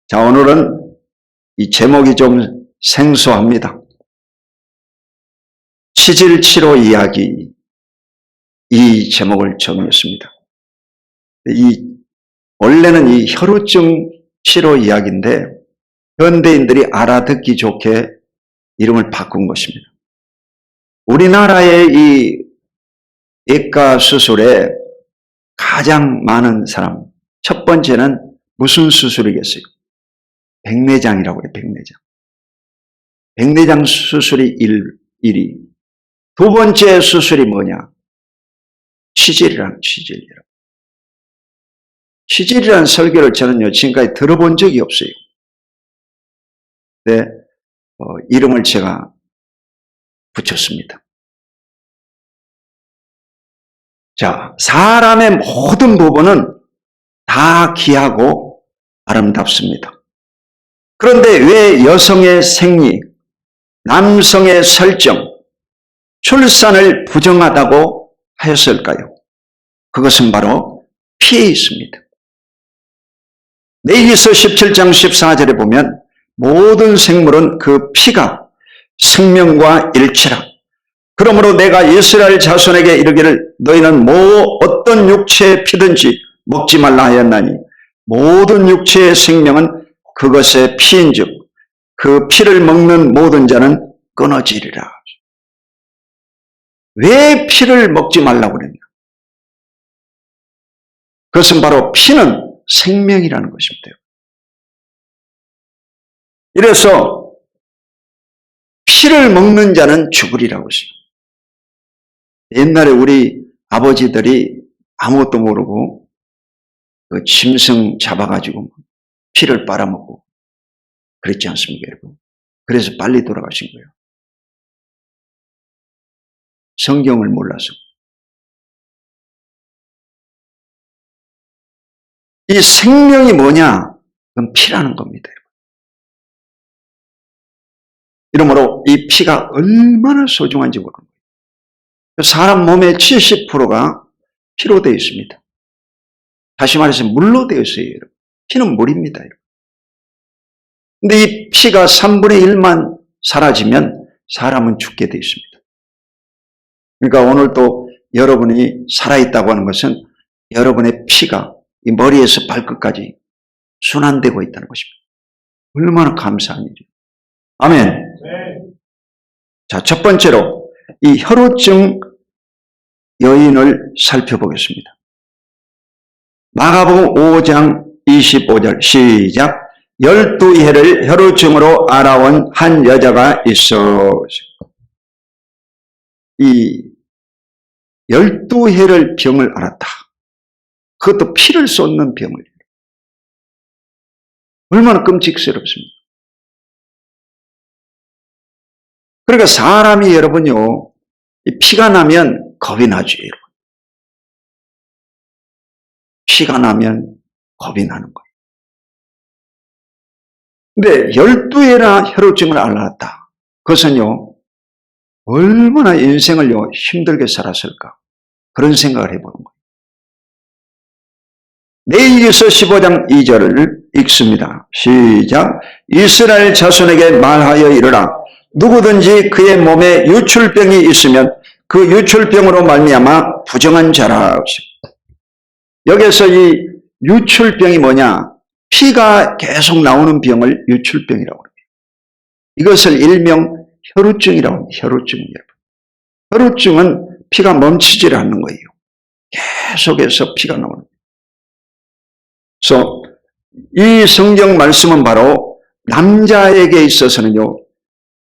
자, 오늘은 이 제목이 좀 생소합니다. 치질치료 이야기, 이 제목을 정했습니다. 원래는 이 혈우증 치료 이야기인데 현대인들이 알아듣기 좋게 이름을 바꾼 것입니다. 우리나라의 이 외과 수술에 가장 많은 사람, 첫 번째는 무슨 수술이겠어요? 백내장이라고 해요. 백내장. 백내장 수술이 1위. 두 번째 수술이 뭐냐? 치질이라는 치질이라고. 치질이라는 설교를 저는요 지금까지 들어본 적이 없어요. 네, 이름을 제가 붙였습니다. 자, 사람의 모든 부분은 다 귀하고 아름답습니다. 그런데 왜 여성의 생리, 남성의 설정, 출산을 부정하다고 하였을까요? 그것은 바로 피에 있습니다. 레위기서 17장 14절에 보면 모든 생물은 그 피가 생명과 일치라. 그러므로 내가 이스라엘 자손에게 이르기를 너희는 어떤 육체의 피든지 먹지 말라 하였나니 모든 육체의 생명은 그것의 피인즉 그 피를 먹는 모든 자는 끊어지리라. 왜 피를 먹지 말라고 그랬냐? 그것은 바로 피는 생명이라는 것입니다. 이래서 피를 먹는 자는 죽으리라고 했어요. 옛날에 우리 아버지들이 아무것도 모르고 그 짐승 잡아가지고 피를 빨아먹고 그랬지 않습니까, 여러분? 그래서 빨리 돌아가신 거예요. 성경을 몰라서. 이 생명이 뭐냐? 그건 피라는 겁니다. 이러므로 이 피가 얼마나 소중한지 모르는 거예요. 사람 몸의 70%가 피로 되어 있습니다. 다시 말해서 물로 되어 있어요. 여러분. 피는 물입니다. 그런데 이 피가 3분의 1만 사라지면 사람은 죽게 되어 있습니다. 그러니까 오늘 또 여러분이 살아있다고 하는 것은 여러분의 피가 이 머리에서 발끝까지 순환되고 있다는 것입니다. 얼마나 감사한 일이죠. 아멘. 네. 자, 첫 번째로 이 혈우증 여인을 살펴보겠습니다. 마가복음 5장 25절 시작. 12해를 혈우증으로 알아온 한 여자가 있어. 이 12해를 병을 앓았다. 그것도 피를 쏟는 병을. 얼마나 끔찍스럽습니까? 그러니까 사람이 여러분요, 피가 나면 겁이 나죠, 여러분. 피가 나면 겁이 나는 거예요. 근데 12해나 혈우증을 앓았다. 그것은요, 얼마나 인생을요, 힘들게 살았을까. 그런 생각을 해보는 거예요. 레위기서 15장 2절을 읽습니다. 시작. 이스라엘 자손에게 말하여 이르라. 누구든지 그의 몸에 유출병이 있으면 그 유출병으로 말미암아 부정한 자라. 여기서 이 유출병이 뭐냐? 피가 계속 나오는 병을 유출병이라고 합니다. 이것을 일명 혈우증이라고 합니다. 혈우증이에요. 혈우증은 피가 멈추지 않는 거예요. 계속해서 피가 나오는 거예요. 그래서 이 성경 말씀은 바로 남자에게 있어서는요,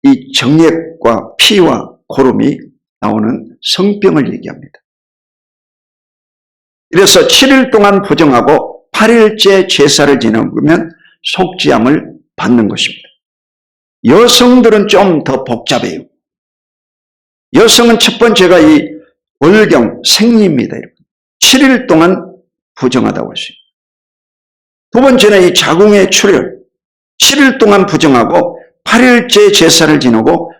이 정액과 피와 고름이 나오는 성병을 얘기합니다. 그래서 7일 동안 부정하고 8일째 제사를 지나면 속죄함을 받는 것입니다. 여성들은 좀 더 복잡해요. 여성은 첫 번째가 이 월경, 생리입니다. 7일 동안 부정하다고 했어요. 두 번째는 이 자궁의 출혈, 7일 동안 부정하고 8일째 제사를 지나고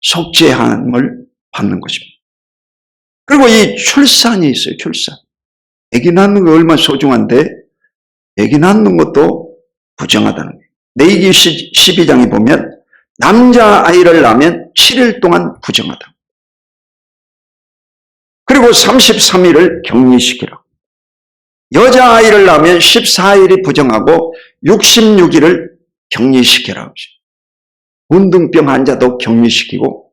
속죄함을 받는 것입니다. 그리고 이 출산이 있어요. 출산. 아기 낳는 거 얼마나 소중한데 아기 낳는 것도 부정하다는 거예요. 레위기 12장에 보면 남자아이를 낳으면 7일 동안 부정하다. 그리고 33일을 격리시키라. 여자아이를 낳으면 14일이 부정하고 66일을 격리시키라. 문둥병 환자도 격리시키고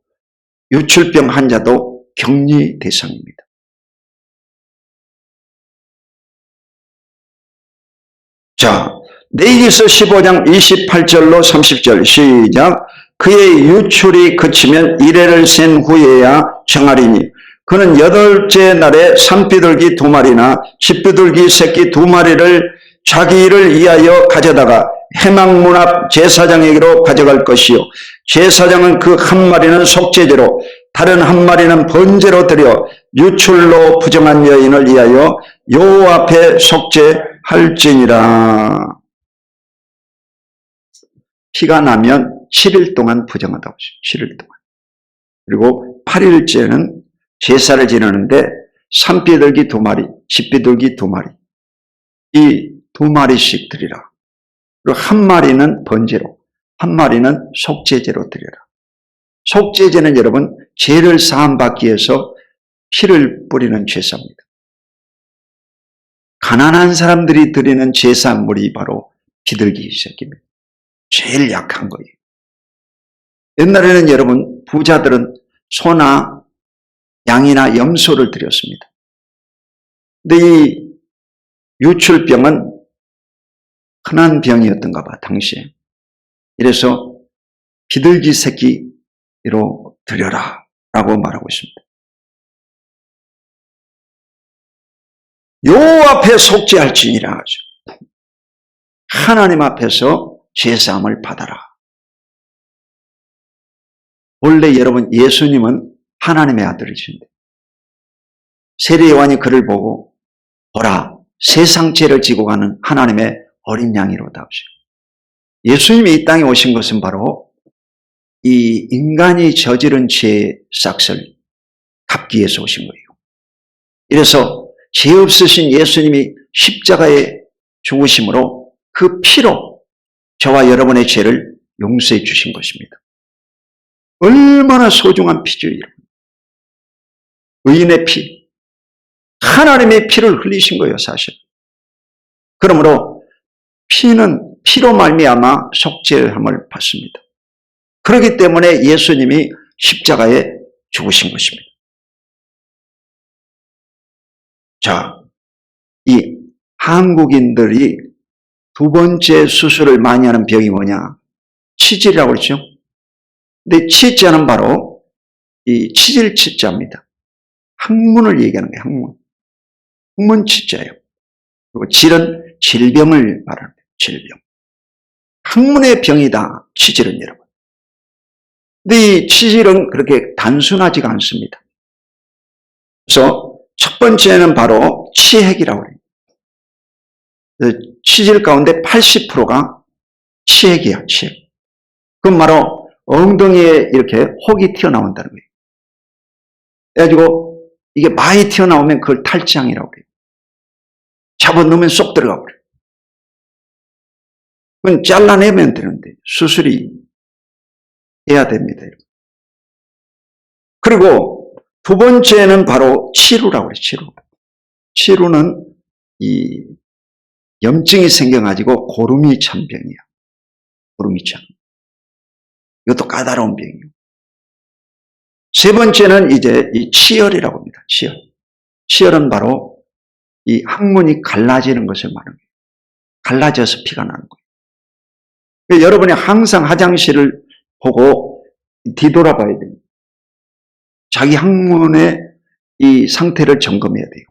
유출병 환자도 격리 대상입니다. 자, 레위기서 15장 28절로 30절 시작. 그의 유출이 그치면 이래를 센 후에야 정하리니 그는 8째 날에 산비둘기 2마리나 집비둘기 새끼 2마리를 자기 일을 위하여 가져다가 회막문 앞 제사장에게로 가져갈 것이요 제사장은 그 1마리는 속죄제로 다른 1마리는 번제로 드려 유출로 부정한 여인을 위하여 여호와 앞에 속죄할지니라. 피가 나면 7일 동안 부정하다고 하죠. 7일 동안. 그리고 8일째는 제사를 지내는데 산비둘기 2마리, 집비둘기 2마리 이 2마리씩 드리라. 그리고 1마리는 번제로, 1마리는 속죄제로 드려라. 속죄제는 여러분 죄를 사함받기 위해서 피를 뿌리는 제사입니다. 가난한 사람들이 드리는 제사물이 바로 비둘기 새끼입니다. 제일 약한 거예요. 옛날에는 여러분 부자들은 소나 양이나 염소를 드렸습니다. 근데 이 유출병은 흔한 병이었던가 봐 당시에. 이래서 비둘기 새끼로 드려라 라고 말하고 있습니다. 여호와 앞에 속죄할지니라 하죠. 하나님 앞에서 제사함을 받아라. 원래 여러분 예수님은 하나님의 아들이신데 세례 요한이 그를 보고 보라 세상 죄를 지고 가는 하나님의 어린 양이로다 하시고 예수님이 이 땅에 오신 것은 바로 이 인간이 저지른 죄의 싹을 갚기 위해서 오신 거예요. 이래서 죄 없으신 예수님이 십자가에 죽으심으로 그 피로 저와 여러분의 죄를 용서해 주신 것입니다. 얼마나 소중한 피죠, 여러분. 의인의 피, 하나님의 피를 흘리신 거예요, 사실. 그러므로 피는 피로 말미암아 속죄함을 받습니다. 그렇기 때문에 예수님이 십자가에 죽으신 것입니다. 자, 이 한국인들이 두 번째 수술을 많이 하는 병이 뭐냐? 치질이라고 그러죠. 근데 치자는 바로 이 치질 치자입니다. 학문을 얘기하는 거예요, 학문. 학문 치자예요. 그리고 질은 질병을 말합니다. 질병. 학문의 병이다, 치질은 여러분. 근데 이 치질은 그렇게 단순하지가 않습니다. 그래서 첫 번째는 바로 치핵이라고 해요. 치질 가운데 80%가 치핵이야, 치핵. 그건 바로 엉덩이에 이렇게 혹이 튀어나온다는 거예요. 그래가지고 이게 많이 튀어나오면 그걸 탈장이라고 해요. 잡아놓으면 쏙 들어가 버려요. 그건 잘라내면 되는데 수술이 해야 됩니다. 그리고 두 번째는 바로 치루라고 해요. 치루. 치루는 이 염증이 생겨가지고 고름이 찬 병이야. 고름이 찬. 이것도 까다로운 병이에요. 세 번째는 이제 이 치열이라고 합니다. 치열. 치열은 바로 이 항문이 갈라지는 것을 말하는 거예요. 갈라져서 피가 나는 거예요. 그러니까 여러분이 항상 화장실을 보고 뒤돌아봐야 됩니다. 자기 항문의 이 상태를 점검해야 돼요.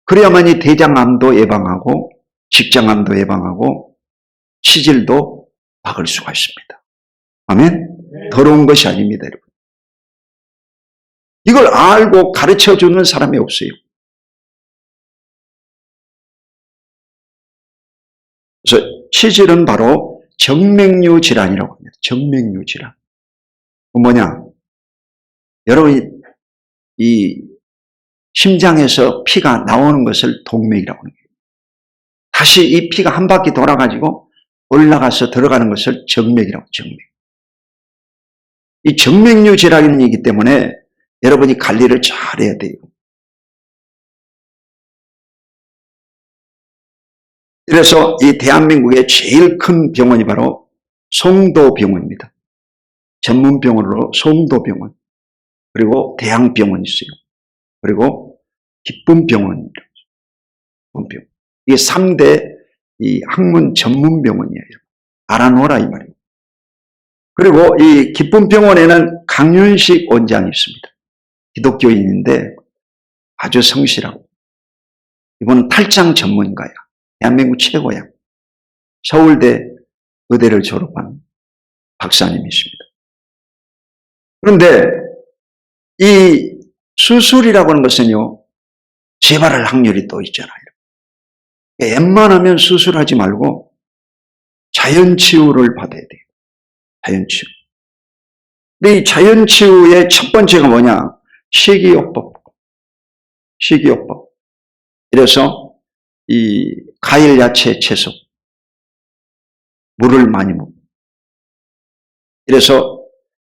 그래야만이 대장암도 예방하고 직장암도 예방하고 치질도 막을 수가 있습니다. 아멘? 더러운 것이 아닙니다, 여러분. 이걸 알고 가르쳐주는 사람이 없어요. 그래서 치질은 바로 정맥류 질환이라고 합니다. 정맥류 질환. 뭐냐? 여러분이 이 심장에서 피가 나오는 것을 동맥이라고 합니다. 다시 이 피가 한 바퀴 돌아가지고 올라가서 들어가는 것을 정맥이라고, 정맥. 이 정맥류 질환이기 때문에 여러분이 관리를 잘해야 돼요. 그래서 이 대한민국의 제일 큰 병원이 바로 송도병원입니다. 전문병원으로 송도병원, 그리고 대양병원이 있어요. 그리고 기쁨병원, 기쁨병원. 이게 3대 이 학문 전문병원이에요. 알아놓으라 이 말이에요. 그리고 이 기쁨병원에는 강윤식 원장이 있습니다. 기독교인인데 아주 성실하고, 이분은 탈장 전문가야. 대한민국 최고야. 서울대 의대를 졸업한 박사님이십니다. 그런데 이 수술이라고 하는 것은요, 재발할 확률이 또 있잖아요. 웬만하면 수술하지 말고 자연치유를 받아야 돼요. 자연치유. 근데 이 자연치유의 첫 번째가 뭐냐? 식이요법. 식이요법. 이래서 이 과일, 야채, 채소, 물을 많이 먹고. 이래서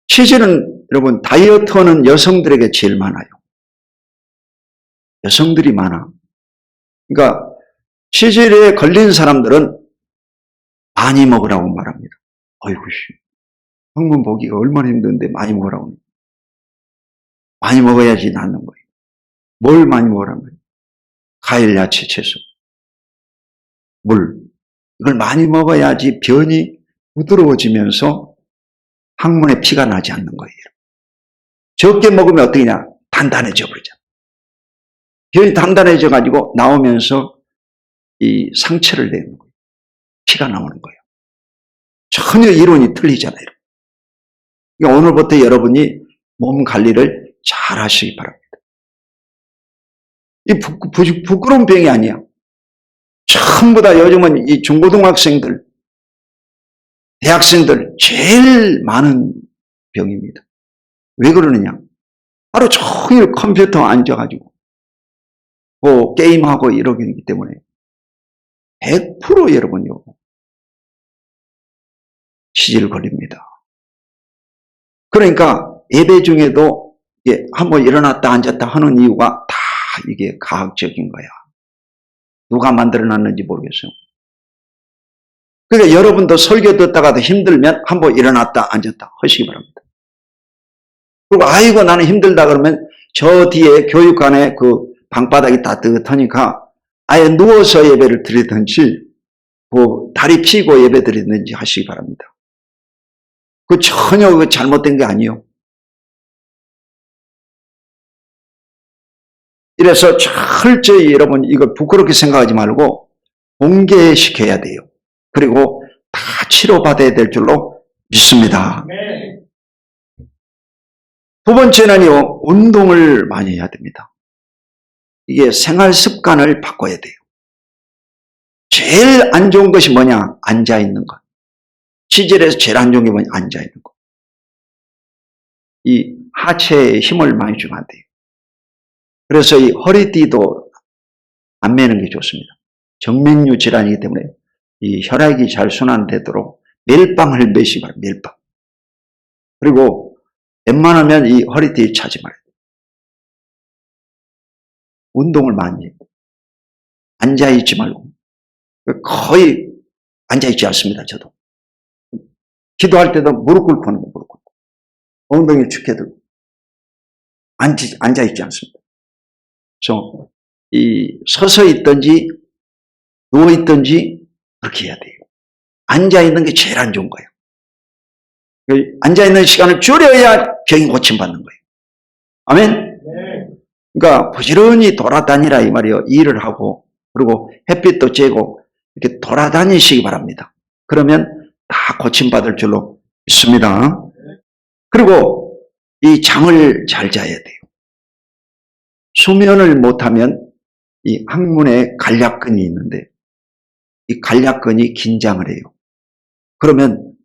치질은 여러분 다이어트하는 여성들에게 제일 많아요. 여성들이 많아. 그러니까 치질에 걸린 사람들은 많이 먹으라고 말합니다. 아이고, 학문 보기가 얼마나 힘든데 많이 먹으라고. 많이 먹어야지 낫는 거예요. 뭘 많이 먹으라는 거예요? 과일, 야채, 채소, 물. 이걸 많이 먹어야지 변이 부드러워지면서 항문에 피가 나지 않는 거예요. 적게 먹으면 어떻게 냐? 단단해져 버리잖아. 변이 단단해져 가지고 나오면서 이 상처를 내는 거예요. 피가 나오는 거예요. 전혀 이론이 틀리잖아요. 그러니까 오늘부터 여러분이 몸 관리를 잘 하시기 바랍니다. 이 부끄러운 병이 아니야. 전부 다 요즘은 이 중고등학생들, 대학생들 제일 많은 병입니다. 왜 그러느냐? 하루 종일 컴퓨터 앉아가지고 뭐 게임하고 이러기 때문에 100% 여러분요 치질 걸립니다. 그러니까 예배 중에도 한번 일어났다 앉았다 하는 이유가 다 이게 과학적인 거야. 누가 만들어놨는지 모르겠어요. 그러니까 여러분도 설교 듣다가도 힘들면 한번 일어났다 앉았다 하시기 바랍니다. 그리고 아이고 나는 힘들다 그러면 저 뒤에 교육관에 그 방바닥이 따뜻하니까 아예 누워서 예배를 드리든지 그 다리 펴고 예배 드리든지 하시기 바랍니다. 그 전혀 잘못된 게 아니에요. 이래서 철저히 여러분 이걸 부끄럽게 생각하지 말고 공개시켜야 돼요. 그리고 다 치료받아야 될 줄로 믿습니다. 두 번째는요, 운동을 많이 해야 됩니다. 이게 생활 습관을 바꿔야 돼요. 제일 안 좋은 것이 뭐냐? 앉아있는 것. 치질에서 제일 안 좋은 게 뭐냐? 앉아있는 것. 이 하체에 힘을 많이 주면 안 돼요. 그래서 이 허리띠도 안 매는 게 좋습니다. 정맥류 질환이기 때문에 이 혈액이 잘 순환되도록 멜빵을 매시기 바랍니다. 멜빵. 그리고 웬만하면 이 허리띠 차지 말아요. 운동을 많이 해요. 앉아있지 말고. 거의 앉아있지 않습니다. 저도. 기도할 때도 무릎 꿇고 하는 거예요. 무릎 꿇고. 엉덩이 축해 들고. 앉아있지 않습니다. 그래서 서서 있든지 누워 있든지 그렇게 해야 돼요. 앉아있는 게 제일 안 좋은 거예요. 앉아있는 시간을 줄여야 병이 고침받는 거예요. 아멘? 그러니까 부지런히 돌아다니라 이 말이에요. 일을 하고 그리고 햇빛도 쬐고 이렇게 돌아다니시기 바랍니다. 그러면 다 고침받을 줄로 믿습니다. 그리고 이 잠을 잘 자야 돼요. 수면을 못하면 이 항문에 간략근이 있는데 이 간략근이 긴장을 해요. 그러면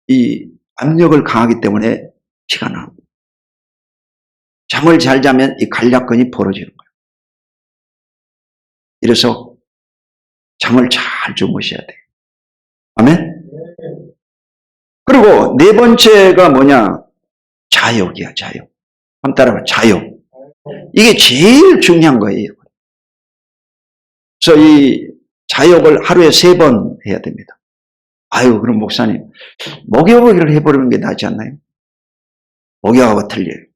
이 압력을 가하기 때문에 피가 나옵니다. 잠을 잘 자면 이 간략근이 벌어지는 거예요. 이래서 잠을 잘 주무셔야 돼요. 아멘? 그리고 네 번째가 뭐냐? 자욕이야, 자욕. 한번 따라봐, 자욕. 이게 제일 중요한 거예요. 그래서 이 자욕을 하루에 3번 해야 됩니다. 아유, 그럼 목사님, 목욕을 해버리는 게 낫지 않나요? 목욕하고 틀려요.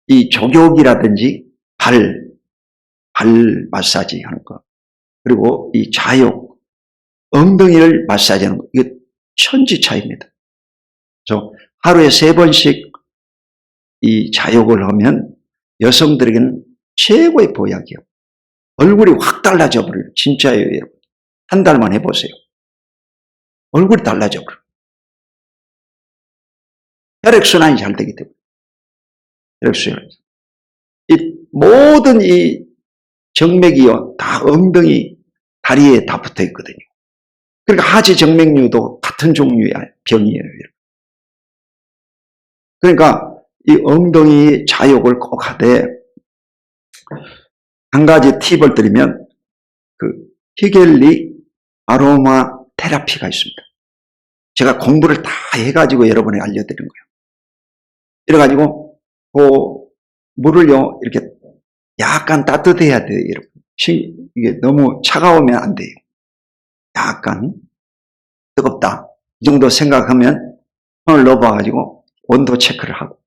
이 족욕이라든지 발 마사지 하는 거, 그리고 이 자욕, 엉덩이를 마사지 하는 거, 이게 천지 차이입니다. 그래서 하루에 3번씩 이 자욕을 하면 여성들에게는 최고의 보약이요. 얼굴이 확 달라져 버려요. 진짜예요, 여러분. 한 달만 해보세요. 얼굴이 달라져 버려요. 혈액순환이 잘 되기 때문에. 혈액순환. 이 모든 이 정맥이요, 다 엉덩이, 다리에 다 붙어 있거든요. 그러니까 하지 정맥류도 같은 종류의 병이에요. 그러니까 이 엉덩이 자욕을 꼭 하되, 한 가지 팁을 드리면, 그 히겔리 아로마 테라피가 있습니다. 제가 공부를 다 해가지고 여러분에게 알려드린 거예요. 이래가지고, 그 물을요, 이렇게 약간 따뜻해야 돼요, 여러분. 이게 너무 차가우면 안 돼요. 약간 뜨겁다. 이 정도 생각하면 손을 넣어봐가지고 온도 체크를 하고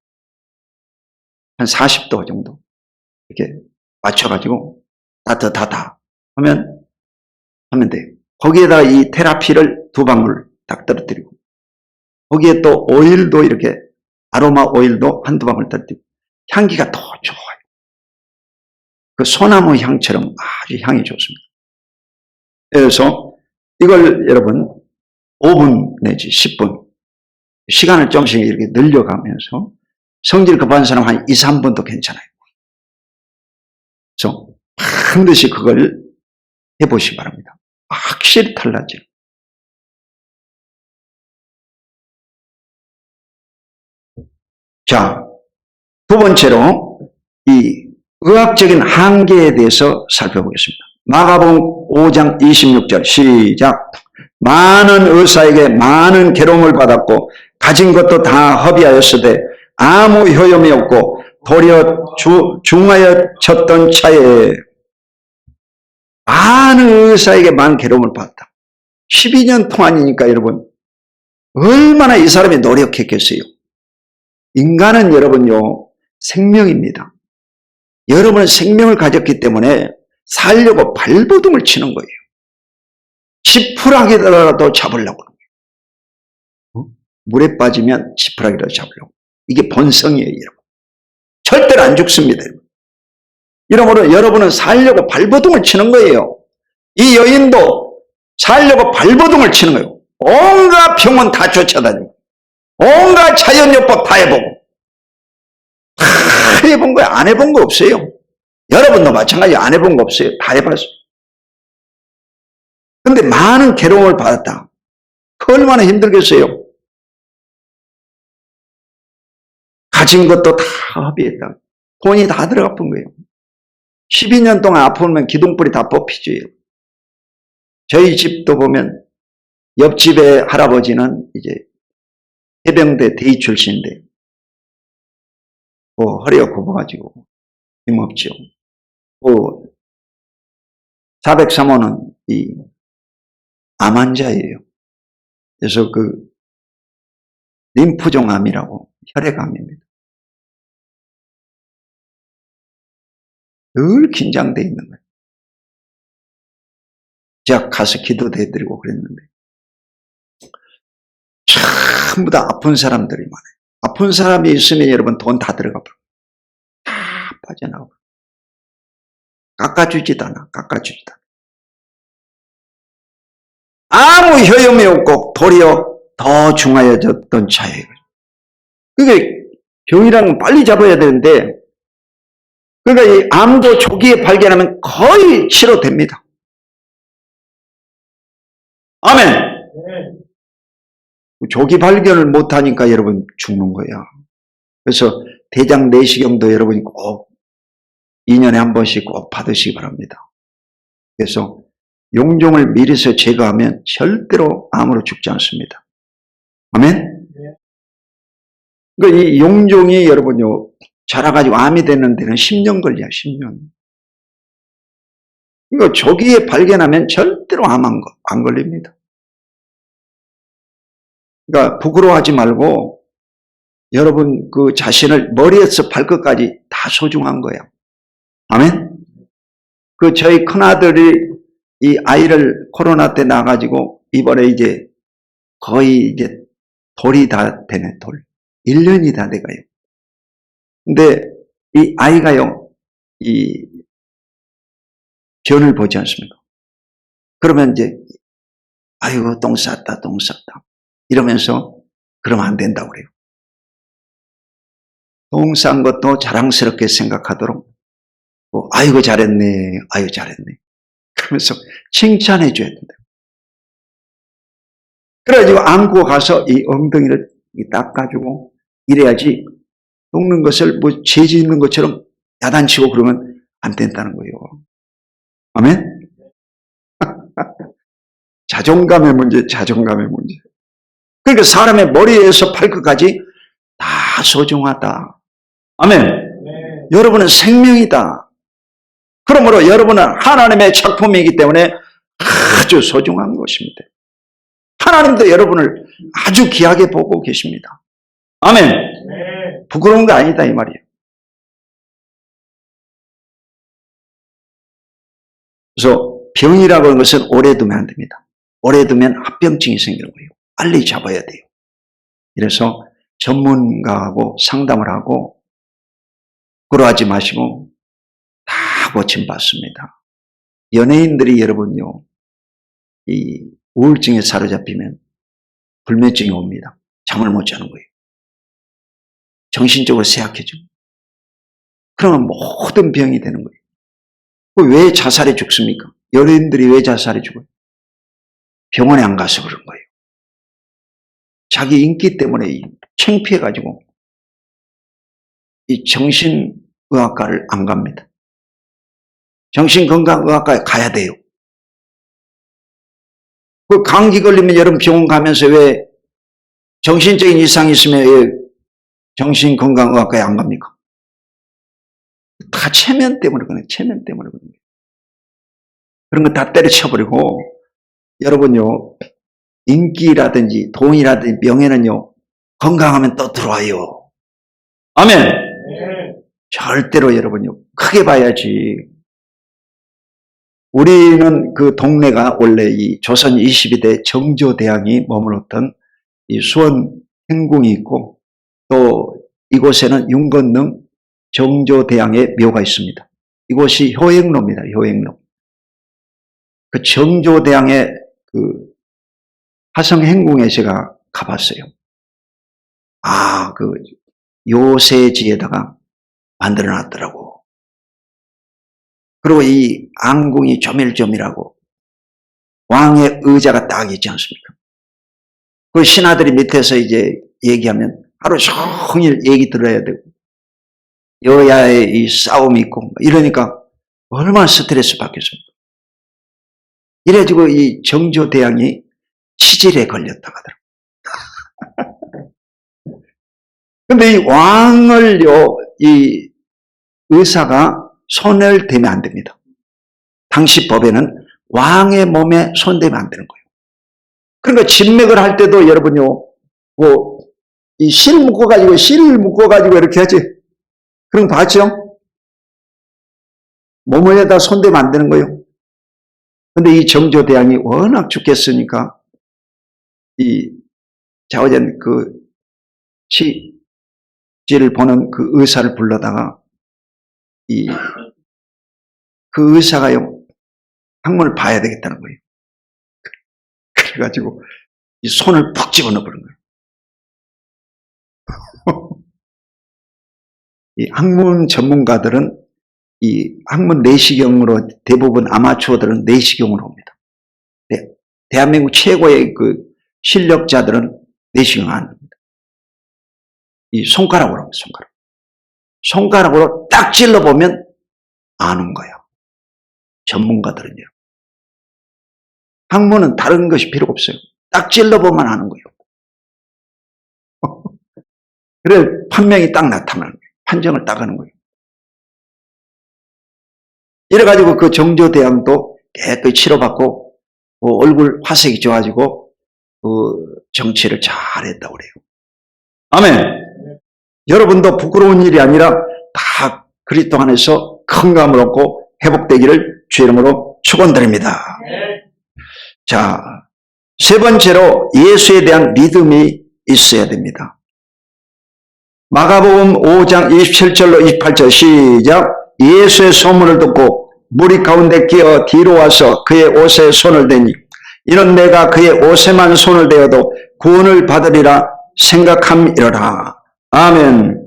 한 40도 정도 이렇게 맞춰가지고 따뜻하다 하면 돼요. 거기에다가 이 테라피를 2방울 딱 떨어뜨리고 거기에 또 오일도 이렇게 아로마 오일도 1-2방울 떨어뜨리고 향기가 더 좋아요. 그 소나무 향처럼 아주 향이 좋습니다. 그래서 이걸 여러분 5분 내지 10분 시간을 조금씩 이렇게 늘려가면서 성질 급한 사람 한 2-3분도 괜찮아요. 그래서 반드시 그걸 해보시기 바랍니다. 확실히 달라져요. 자, 2번째로 이 의학적인 한계에 대해서 살펴보겠습니다. 마가복음 5장 26절 시작. 많은 의사에게 많은 괴로움을 받았고 가진 것도 다 허비하였으되 아무 효용이 없고 도리어 중하여 쳤던 차에 많은 의사에게 많은 괴로움을 받았다. 12년 동안이니까 여러분 얼마나 이 사람이 노력했겠어요. 인간은 여러분요 생명입니다. 여러분은 생명을 가졌기 때문에 살려고 발버둥을 치는 거예요. 지푸라기라도 잡으려고 하는 거예요. 물에 빠지면 지푸라기라도 잡으려고. 이게 본성이에요, 여러분. 절대로 안 죽습니다, 여러분. 이러므로 여러분은 살려고 발버둥을 치는 거예요. 이 여인도 살려고 발버둥을 치는 거예요. 온갖 병원 다 쫓아다니고 온갖 자연요법 다 해보고 다 해본 거예요. 안 해본 거 없어요. 여러분도 마찬가지 안 해본 거 없어요. 다 해봤어요. 근데 많은 괴로움을 받았다. 그 얼마나 힘들겠어요. 가진 것도 다 허비했다. 돈이 다 들어가 본 거예요. 12년 동안 아프면 기둥뿌리 다 뽑히죠. 저희 집도 보면 옆집의 할아버지는 이제 해병대 대위 출신인데 허리가 굽어가지고 힘없죠. 403호는 이 암 환자예요. 그래서 그 림프종암이라고 혈액암입니다. 늘 긴장되어 있는 거예요. 제가 가서 기도도 해드리고 그랬는데 전부 다 아픈 사람들이 많아요. 아픈 사람이 있으면 여러분 돈 다 들어가 버려요. 다 빠져나오고 깎아주지도 않아. 아무 효용이 없고 도리어 더 중하여졌던 차예요. 그게 병이라는 건 빨리 잡아야 되는데 그러니까 이 암도 초기에 발견하면 거의 치료됩니다. 아멘. 조기 발견을 못하니까 여러분 죽는 거야. 그래서 대장 내시경도 여러분이 꼭 2년에 한 번씩 꼭 받으시기 바랍니다. 그래서 용종을 미리서 제거하면 절대로 암으로 죽지 않습니다. 아멘? 그러니까 이 용종이 여러분요, 자라가지고 암이 되는 데는 10년 걸려요, 10년. 그러니까 조기에 발견하면 절대로 암 안 걸립니다. 그러니까 부끄러워하지 말고 여러분 그 자신을 머리에서 발끝까지 다 소중한 거예요. 아멘? 그 저희 큰아들이 이 아이를 코로나 때 낳아가지고 이번에 이제 거의 이제 돌이 다 되네, 돌. 1년이 다 돼가요. 근데 이 아이가요, 이 변을 보지 않습니까? 그러면 이제, 아이고, 똥 쌌다, 똥 쌌다. 이러면서, 그러면 안 된다고 그래요. 똥 싼 것도 자랑스럽게 생각하도록, 아이고, 잘했네, 아이고, 잘했네. 그러면서 칭찬해 줘야 된다. 그래가지고 안고 가서 이 엉덩이를 닦아주고, 이래야지, 똥는 것을 뭐 죄지 있는 것처럼 야단치고 그러면 안 된다는 거예요. 아멘? 자존감의 문제, 자존감의 문제. 그러니까 사람의 머리에서 발끝까지 다 소중하다. 아멘. 네. 여러분은 생명이다. 그러므로 여러분은 하나님의 작품이기 때문에 아주 소중한 것입니다. 하나님도 여러분을 아주 귀하게 보고 계십니다. 아멘. 네. 부끄러운 거 아니다 이 말이에요. 그래서 병이라고 하는 것은 오래 두면 안 됩니다. 오래 두면 합병증이 생기는 거예요. 빨리 잡아야 돼요. 그래서 전문가하고 상담을 하고 부끄러워하지 마시고 다 고침받습니다. 연예인들이 여러분요, 이 우울증에 사로잡히면 불면증이 옵니다. 잠을 못 자는 거예요. 정신적으로 쇠약해지고. 그러면 모든 병이 되는 거예요. 왜 자살해 죽습니까? 연예인들이 왜 자살해 죽어요? 병원에 안 가서 그런 거예요. 자기 인기 때문에 창피해가지고 이 정신의학과를 안 갑니다. 정신건강의학과에 가야 돼요. 그 감기 걸리면 여러분 병원 가면서 왜 정신적인 이상이 있으면 왜 정신건강의학과에 안 갑니까? 다 체면 때문에 그래요. 체면 때문에 그런 거예요. 그런 거 다 때려쳐버리고 여러분요, 인기라든지 돈이라든지 명예는요, 건강하면 또 들어와요. 아멘. 네. 절대로 여러분요, 크게 봐야지. 우리는 그 동네가 원래 이 조선 22대 정조대왕이 머물렀던 이 수원 행궁이 있고 또 이곳에는 윤건능 정조대왕의 묘가 있습니다. 이곳이 효행로입니다. 효행로. 그 정조대왕의 그 화성행궁에 제가 가봤어요. 그 요새지에다가 만들어 놨더라고. 그리고 이 안궁이 조밀조밀하고 왕의 의자가 딱 있지 않습니까? 그 신하들이 밑에서 이제 얘기하면 하루 종일 얘기 들어야 되고 여야의 이 싸움이 있고 이러니까 얼마나 스트레스 받겠습니까? 이래가지고 이 정조대왕이 치질에 걸렸다고 하더라고요. 근데 이 왕을요, 이 의사가 손을 대면 안 됩니다. 당시 법에는 왕의 몸에 손대면 안 되는 거예요. 그러니까 진맥을 할 때도 여러분요, 이 실을 묶어가지고 이렇게 하지. 그런 거 봤죠? 몸에다 손대면 안 되는 거예요. 근데 이 정조대왕이 워낙 죽겠으니까, 이 자오전 그 치질을 보는 그 의사를 불러다가, 그 의사가요, 항문을 봐야 되겠다는 거예요. 그래가지고, 이 손을 푹 집어넣어 버린 거예요. 이 학문 전문가들은 이 학문 내시경으로 대부분 아마추어들은 내시경으로 옵니다. 대한민국 최고의 그 실력자들은 내시경 안 합니다. 이 손가락으로 합니다. 손가락으로 딱 찔러보면 아는 거예요. 전문가들은요. 학문은 다른 것이 필요 없어요. 딱 찔러보면 하는 거예요. 그래 판명이 딱 나타나는 거예요. 판정을 딱 하는 거예요. 이래가지고 그 정조대왕도 깨끗이 치료받고 얼굴 화색이 좋아지고 정치를 잘했다고 그래요. 아멘. 여러분도 부끄러운 일이 아니라 다 그리스도 안에서 건강을 얻고 회복되기를 주 이름으로 축원드립니다. 자, 세 번째로 예수에 대한 믿음이 있어야 됩니다. 마가복음 5장 27절로 28절 시작. 예수의 소문을 듣고 무리 가운데 끼어 뒤로 와서 그의 옷에 손을 대니 이는 내가 그의 옷에만 손을 대어도 구원을 받으리라 생각함이러라. 아멘.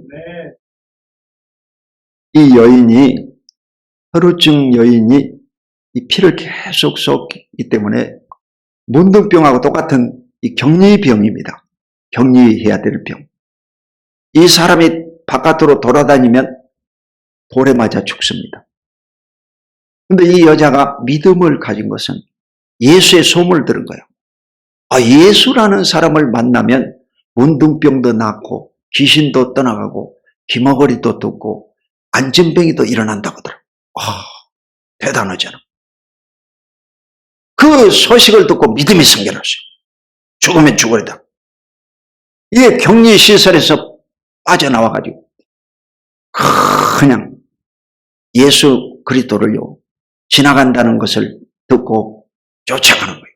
이 여인이, 혈우증 여인이 이 피를 계속 쏟기 때문에 문둥병하고 똑같은 이 격리병입니다. 격리해야 될 병. 이 사람이 바깥으로 돌아다니면 돌에 맞아 죽습니다. 그런데 이 여자가 믿음을 가진 것은 예수의 소문을 들은 거예요. 아, 예수라는 사람을 만나면 문둥병도 낫고 귀신도 떠나가고 기머거리도 뜯고 안진병이도 일어난다고 하더라고요. 아, 대단하잖아. 그 소식을 듣고 믿음이 생겨났어요. 죽으면 죽으리다. 이게 격리시설에서 빠져나와가지고 그냥 예수 그리스도를요 지나간다는 것을 듣고 쫓아가는 거예요.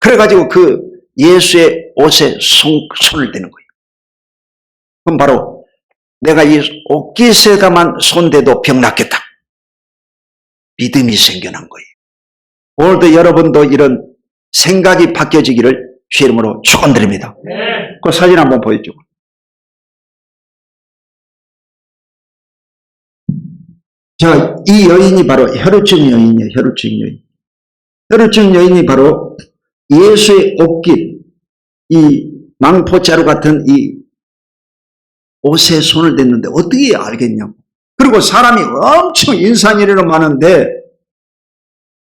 그래가지고 그 예수의 옷에 손을 대는 거예요. 그럼 바로 내가 이 옷깃에다만 손대도 병 낫겠다. 믿음이 생겨난 거예요. 오늘도 여러분도 이런 생각이 바뀌어지기를 주 이름으로 축원드립니다. 그 사진 한번 보여줘. 자, 이 여인이 바로 혈우증 여인이에요. 혈우증 여인. 혈우증 여인이 바로 예수의 옷깃, 이 망포자루 같은 이 옷에 손을 댔는데 어떻게 알겠냐고. 그리고 사람이 엄청 인산이래로 많은데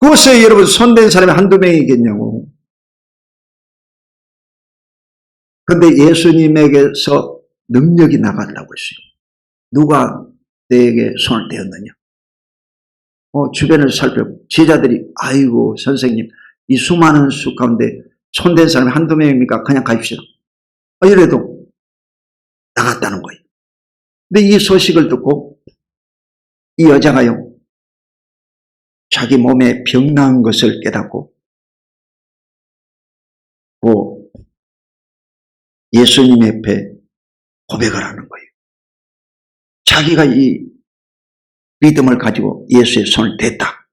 그것에 여러분 손댄 사람이 한두 명이겠냐고. 그런데 예수님에게서 능력이 나가려고 했어요. 누가 내게 손을 떼었느냐. 주변을 살펴보고 제자들이 아이고 선생님 이 수많은 수 가운데 손댄 사람이 한두 명입니까? 그냥 가십시오. 이래도 나갔다는 거예요. 근데 이 소식을 듣고 이 여자가요 자기 몸에 병 나은 것을 깨닫고 예수님 옆에 고백을 하는 거예요. 자기가 이 믿음을 가지고 예수의 손을 댔다.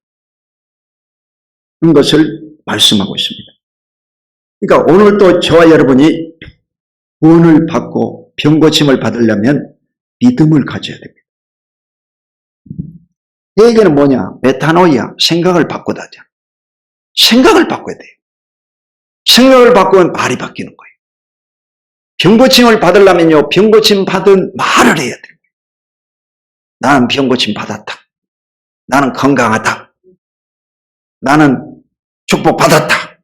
그런 것을 말씀하고 있습니다. 그러니까 오늘도 저와 여러분이 구원을 받고 병고침을 받으려면 믿음을 가져야 됩니다. 이 얘기는 뭐냐? 메타노이아, 생각을 바꾸다. 생각을 바꿔야 돼요. 생각을 바꾸면 말이 바뀌는 거예요. 병고침을 받으려면요, 병고침 받은 말을 해야 돼요. 나는 병고침 받았다. 나는 건강하다. 나는 축복받았다.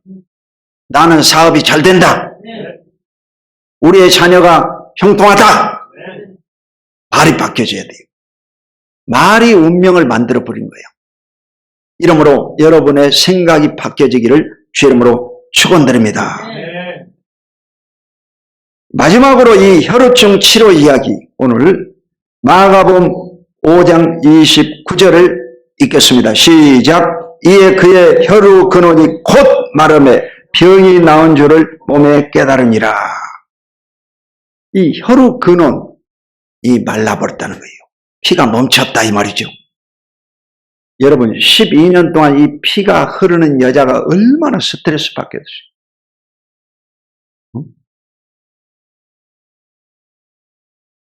나는 사업이 잘 된다. 우리의 자녀가 형통하다. 말이 바뀌어져야 돼요. 말이 운명을 만들어버린 거예요. 이러므로 여러분의 생각이 바뀌어지기를 주 이름으로 축원드립니다. 마지막으로 이 혈우증 치료 이야기, 오늘 마가복음 5장 29절을 읽겠습니다. 시작. 이에 그의 혈우 근원이 곧 마름에 병이 나은 줄을 몸에 깨달으니라. 이 혈우 근원, 이 말라버렸다는 거예요. 피가 멈췄다 이 말이죠. 여러분 12년 동안 이 피가 흐르는 여자가 얼마나 스트레스 받겠어요.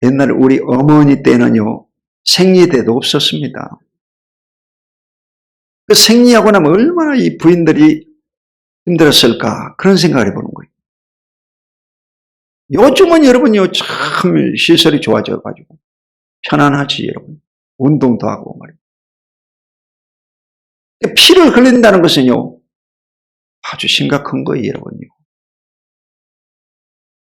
옛날에 우리 어머니 때는요 생리 때도 없었습니다. 그 생리하고 나면 얼마나 이 부인들이 힘들었을까 그런 생각을 해보는 거예요. 요즘은 여러분요 참 시설이 좋아져가지고 편안하지 여러분. 운동도 하고 말이에요. 피를 흘린다는 것은요 아주 심각한 거예요, 여러분요.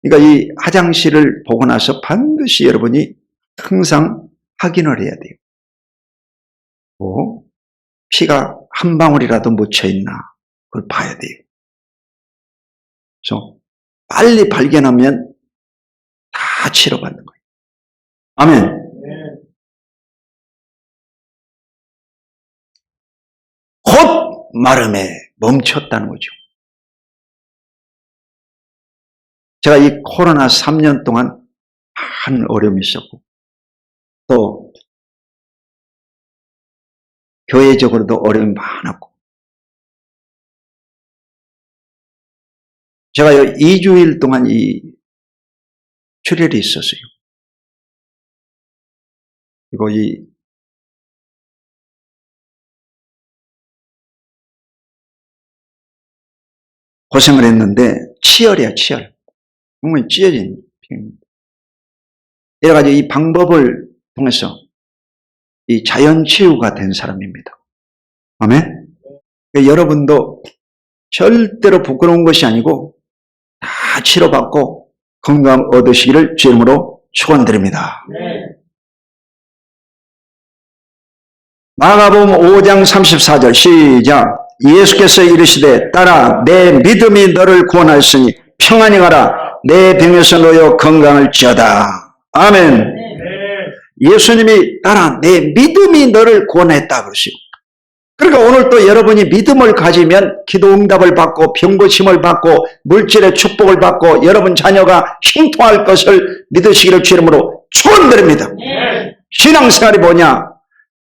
그러니까 이 화장실을 보고 나서 반드시 여러분이 항상 확인을 해야 돼요. 피가 한 방울이라도 묻혀 있나, 그걸 봐야 돼요. 그래서 빨리 발견하면 다 치료받는 거예요. 아멘. 곧 마름에 멈췄다는 거죠. 제가 이 코로나 3년 동안 많은 어려움이 있었고, 또 교회적으로도 어려움이 많았고, 제가 2주일 동안 이 출혈이 있었어요. 그리고 이 고생을 했는데 치열이야, 치열. 정말 찢어진 병입니다. 여러 가지 이 방법을 통해서 이 자연치유가 된 사람입니다. 아멘? 그러니까 여러분도 절대로 부끄러운 것이 아니고 다 치료받고 건강 얻으시기를 주 이름으로 축원드립니다. 마가복음 5장 34절 시작. 예수께서 이르시되 딸아 내 믿음이 너를 구원하였으니 평안히 가라 내 병에서 놓여 건강을 지어다. 아멘. 예수님이 딸아 내 믿음이 너를 구원했다 그러시고, 그러니까 오늘 또 여러분이 믿음을 가지면 기도 응답을 받고 병고침을 받고 물질의 축복을 받고 여러분 자녀가 형통할 것을 믿으시기를 주 이름으로 축원드립니다. 신앙생활이 뭐냐?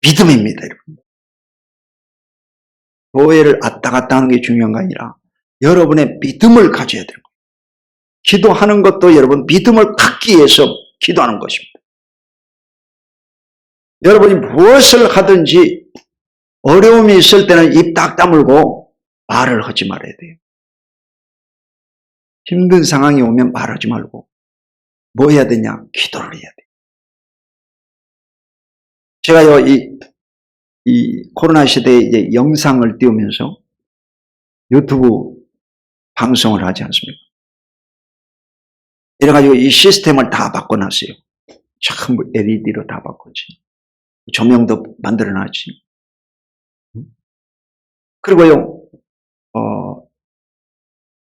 믿음입니다, 여러분. 교회를 왔다 갔다 하는 게 중요한 거 아니라 여러분의 믿음을 가져야 되는 거예요. 기도하는 것도 여러분 믿음을 갖기 위해서 기도하는 것입니다. 여러분이 무엇을 하든지 어려움이 있을 때는 입 딱 다물고 말을 하지 말아야 돼요. 힘든 상황이 오면 말하지 말고 뭐 해야 되냐? 기도를 해야 돼요. 제가요, 이 코로나 시대에 이제 영상을 띄우면서 유튜브 방송을 하지 않습니까? 이래가지고 이 시스템을 다 바꿔놨어요. 전부 LED로 다 바꿨지. 조명도 만들어놨지. 그리고요,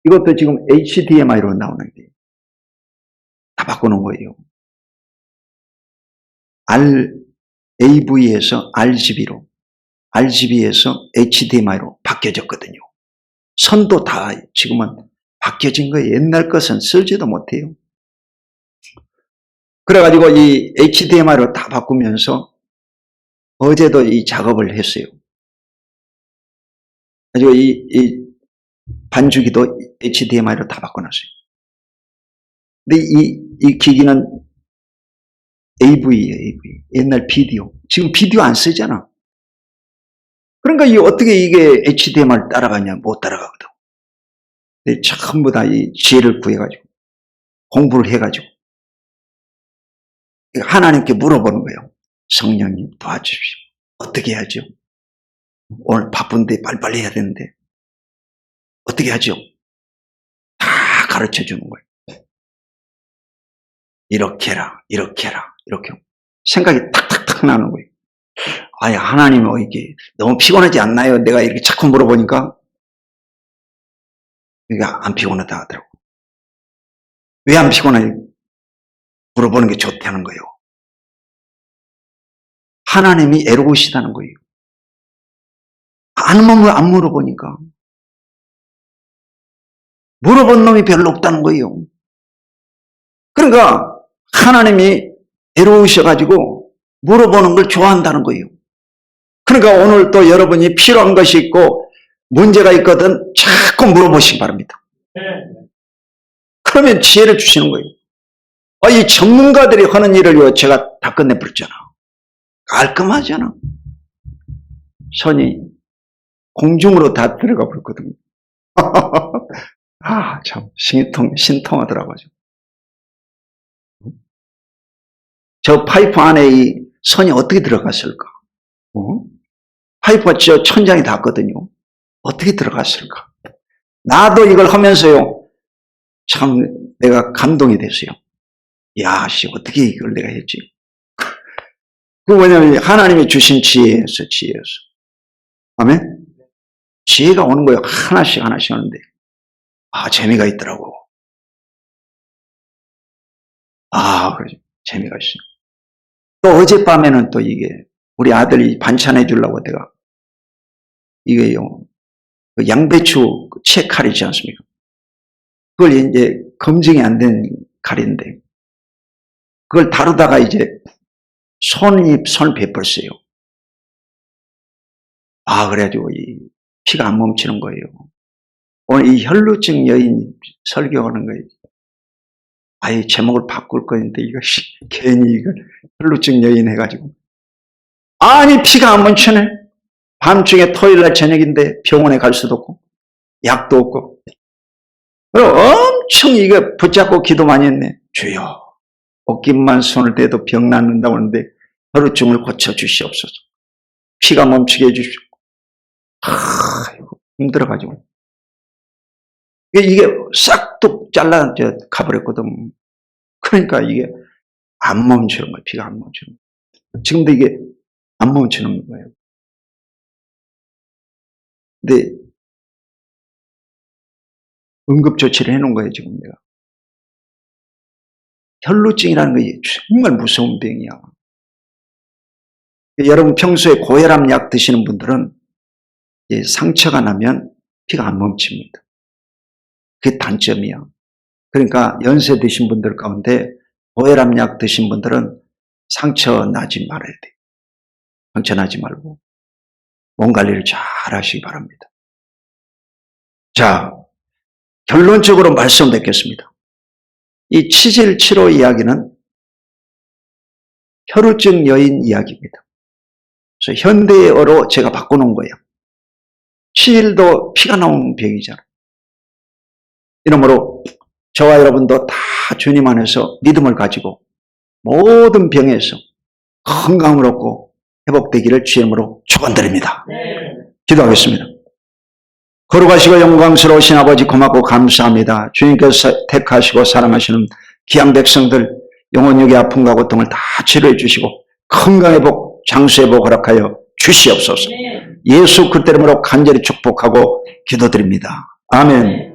이것도 지금 HDMI로 나오는데 다 바꿔놓은 거예요. AV에서 RGB로, RGB에서 HDMI로 바뀌어졌거든요. 선도 다 지금은 바뀌어진 거예요. 옛날 것은 쓰지도 못해요. 그래가지고 이 HDMI로 다 바꾸면서 어제도 이 작업을 했어요. 그리고 이 반주기도 HDMI로 다 바꿔놨어요. 근데 이 기기는 AV예요, AV. 옛날 비디오. 지금 비디오 안 쓰잖아. 그러니까 어떻게 이게 HDMI를 따라가냐? 못 따라가거든. 근데 전부 다 이 지혜를 구해가지고, 공부를 해가지고, 하나님께 물어보는 거예요. 성령님 도와주십시오. 어떻게 해야죠? 오늘 바쁜데 빨리빨리 해야 되는데 어떻게 하죠? 다 가르쳐 주는 거예요. 이렇게 해라, 이렇게 해라, 이렇게. 생각이 탁탁탁 나는 거예요. 아예 하나님은 이게 너무 피곤하지 않나요? 내가 이렇게 자꾸 물어보니까 그러니까 안 피곤하다 하더라고. 왜 안 피곤해? 물어보는 게 좋다는 거예요. 하나님이 애로우시다는 거예요. 안 물어보니까. 물어본 놈이 별로 없다는 거예요. 그러니까 하나님이 애로우셔가지고 물어보는 걸 좋아한다는 거예요. 그러니까 오늘 또 여러분이 필요한 것이 있고 문제가 있거든 자꾸 물어보시기 바랍니다. 그러면 지혜를 주시는 거예요. 이 전문가들이 하는 일을 제가 다 끝내버렸잖아. 깔끔하잖아. 손이 공중으로 다 들어가 버렸거든요. 참 신통하더라고요. 저 파이프 안에 이 선이 어떻게 들어갔을까? 파이프가 저 천장이 닿거든요. 어떻게 들어갔을까? 나도 이걸 하면서요, 참 내가 감동이 됐어요. 야, 씨, 어떻게 이걸 내가 했지? 그 뭐냐면 하나님이 주신 지혜였어. 아멘? 지혜가 오는 거예요. 하나씩 오는데. 아, 재미가 있더라고. 아, 그래. 재미가 있어요. 또 어젯밤에는 또 이게, 우리 아들이 반찬해 주려고 내가, 이게요, 그 양배추 채 칼이지 않습니까? 그걸 이제 검증이 안 된 칼인데, 그걸 다루다가 이제 손을 베풀었어요. 아, 그래가지고 이 피가 안 멈추는 거예요. 오늘 이 혈루증 여인 설교하는 거예요. 아예 제목을 바꿀 거였는데, 이거 괜히 이거 혈루증 여인 해가지고. 아니, 피가 안 멈추네. 밤중에 토요일날 저녁인데 병원에 갈 수도 없고, 약도 없고. 그리고 엄청 이거 붙잡고 기도 많이 했네. 주여, 어깨만 손을 대도 병 낫는다고 하는데, 혈루증을 고쳐주시옵소서. 피가 멈추게 해주십시오. 힘들어가지고. 이게 싹둑 잘라 가버렸거든. 그러니까 이게 안 멈추는 거예요. 피가 안 멈추는 거예요. 지금도 이게 안 멈추는 거예요. 근데 응급조치를 해놓은 거예요, 지금 내가. 혈루증이라는 게 정말 무서운 병이야. 여러분 평소에 고혈압 약 드시는 분들은 상처가 나면 피가 안 멈춥니다. 그게 단점이야. 그러니까 연세 드신 분들 가운데 고혈압 약 드신 분들은 상처 나지 말아야 돼요. 상처 나지 말고 몸 관리를 잘 하시기 바랍니다. 자, 결론적으로 말씀 뵙겠습니다. 이 치질치로 이야기는 혈루증 여인 이야기입니다. 그래서 현대어로 제가 바꿔놓은 거예요. 치질도 피가 나오는 병이잖아. 이러므로 저와 여러분도 다 주님 안에서 믿음을 가지고 모든 병에서 건강을 얻고 회복되기를 주의 이름으로 축원드립니다. 기도하겠습니다. 거룩하시고 영광스러우신 아버지 고맙고 감사합니다. 주님께서 택하시고 사랑하시는 귀한 백성들 영혼육의 아픔과 고통을 다 치료해 주시고 건강회복, 장수회복 허락하여 주시옵소서. 예수 그리스도 이름으로 간절히 축복하고 기도드립니다. 아멘.